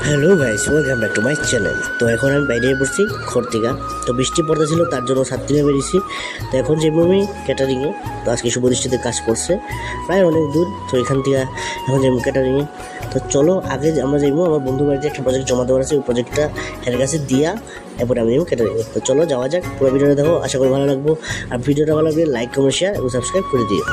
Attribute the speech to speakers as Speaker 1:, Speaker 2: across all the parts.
Speaker 1: Hello guys, welcome back to my channel. তো এখন আমি বাইরে পড়ছি খরতিকা। তো বৃষ্টি পড়তে ছিল, তার জন্য ছাত্রী নিয়ে বেরিয়েছি। তো এখন যাবো আমি ক্যাটারিংয়ে। তো আজকে শুভদৃষ্টিতে কাজ করছে প্রায় অনেক দূর। তো এখান থেকে এখন যাবো ক্যাটারিংয়ে। তো চলো আগে আমরা যাইবো আমার বন্ধু বাড়িতে একটা প্রজেক্ট জমা দেওয়ার আছে। ওই প্রজেক্টটা এর কাছে দিয়া এরপরে আমি যাবো ক্যাটারিংয়ে। তো চলো যাওয়া যাক, পুরো ভিডিওটা দেখো, আশা করি ভালো লাগবো। আর ভিডিওটা ভালো লাগলে লাইক, কমেন্ট, শেয়ার এবং সাবস্ক্রাইব করে দিও।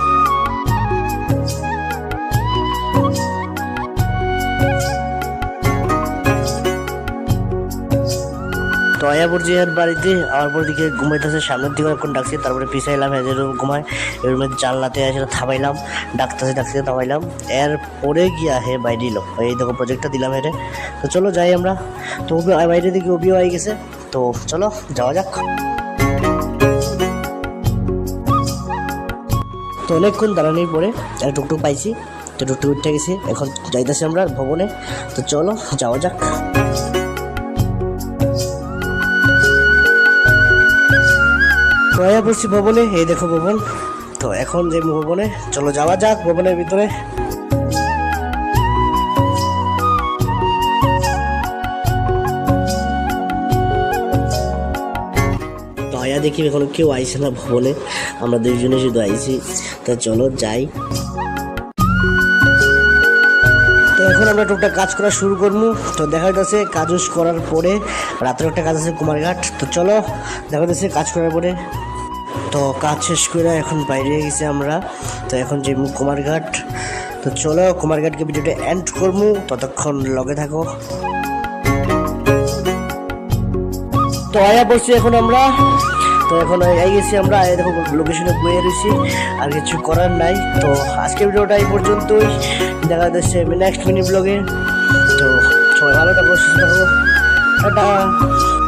Speaker 1: তো আয়াবর্জিয়ার বাড়িতে আমার পর দিকে ঘুমাইতেছে, সামনের দিকে অনেকক্ষণ ডাকছি, তারপরে পিছাইলাম, এদের ঘুমায় এর রুমে জানলাতে এসে থামাইলাম, ডাকতে থামাইলাম। এরপরে গিয়া হে বাইরে এলো, এই দেখো প্রজেক্টটা দিলাম হেরে। তো চলো যাই আমরা। তো বাইরে দিকে অভিও হয়ে গেছে, তো চলো যাওয়া যাক। তো অনেকক্ষণ দাঁড়ানোর পরে একটা টুকটুক পাইছি, তো টুকটুক উঠে গেছি, এখন যাইতেছি আমরা ভবনে। তো চলো যাওয়া যাক। তো আয়া পড়ছি ভবনে, এই দেখো ভবন। তো এখন যে ভবনে, চলো যাওয়া যাক ভবনের ভিতরে। তো আয়া দেখি এখন কেউ আইছে না ভবনে, আমরা দুইজনে শুধু আইছি। তো চলো যাই। তো এখন আমরা টুকটাক কাজ করা শুরু করবো। তো দেখা যাচ্ছে কাজ করার পরে রাত্রে একটা কাজ আছে কুমারঘাট। তো চলো দেখা যাচ্ছে কাজ করার পরে। তো কাজ শেষ করে এখন বাইরে গেছি আমরা। তো এখন যে কুমারঘাট। তো চলো কুমারঘাটকে ভিডিওটা এন্ড করবো, ততক্ষণ লগে থাকো। তো আয়া পড়ছি এখন আমরা। তো এখন এই গেছি আমরা, দেখো লোকেশনে বয়ে রয়েছি, আর কিছু করার নাই। তো আজকের ভিডিওটা এই পর্যন্তই, দেখা যাচ্ছে নেক্সট মিনি ব্লগে। তো সবাই ভালো থাকো, সুস্থ থাকো, টাটা।